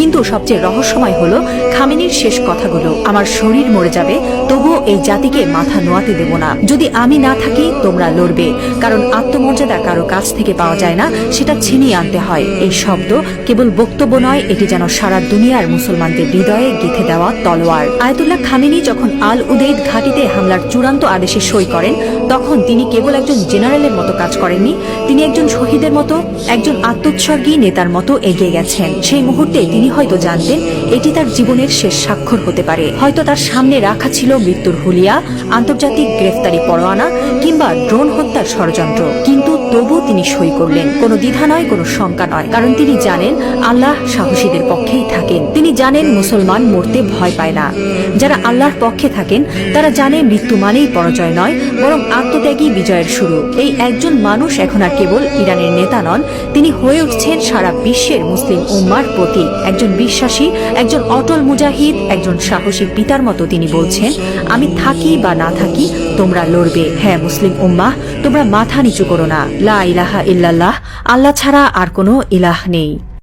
কিন্তু সবচেয়ে রহস্যময় হলো খামেনির শেষ কথাগুলো, আমার শরীর মরে যাবে তবুও এই জাতিকে মাথা নোয়াতে দেব না। যদি আমি না থাকি তোমরা লড়বে, কারণ আত্মমর্যাদা কারো কাছ থেকে পাওয়া যায় না, সেটা ছিনিয়ে আনতে হয়। এই শব্দ কেবল বক্তব্য নয়, এটি যেন সারা দুনিয়ার মুসলমানদের হৃদয়ে গেঁথে দেওয়া তলোয়ার। আয়াতুল্লাহ খামেনি যখন আল উদেইদ ঘাঁটিতে হামলার চূড়ান্ত আদেশে সই করেন, তখন তিনি কেবল একজন জেনারেলের মতো কাজ করেননি, তিনি একজন শহীদের মতো, একজন আত্মোৎসর্গী নেতার মতো এগিয়ে গেছেন। সেই মুহূর্তে তিনি হয়তো জানতেন এটি তার জীবনের শেষ স্বাক্ষর হতে পারে। হয়তো তার সামনে রাখা ছিল মৃত্যুর হুলিয়া, আন্তর্জাতিক গ্রেফতারি পরোয়ানা কিংবা ড্রোন হত্যার ষড়যন্ত্র, কিন্তু তবু তিনি সই করলেন। কোনো দ্বিধা নয়, কোনো শঙ্কা নয়, কারণ তিনি জানেন আল্লাহ সাহসীদের পক্ষেই থাকেন। তিনি জানেন মুসলমান মরতে ভয় পায় না। যারা আল্লাহর পক্ষে থাকেন তারা জানে মৃত্যু মানেই পরাজয় নয়, বরং আত্মত্যাগী বিজয়ের শুরু। এই একজন মানুষ এখন আর কেবল ইরানের নেতা নন, তিনি হয়ে উঠছেন সারা বিশ্বের মুসলিম উম্মার প্রতীক। একজন বিশ্বাসী, একজন অটল মুজাহিদ, একজন সাহসী পিতার মতো তিনি বলছেন, আমি থাকি বা না থাকি তোমরা লড়বে। হ্যাঁ মুসলিম উম্মাহ, তোমরা মাথা নিচু করো না। লা ইলাহা ইল্লাল্লাহ, আল্লাহ ছাড়া আর কোনো ইলাহ নেই।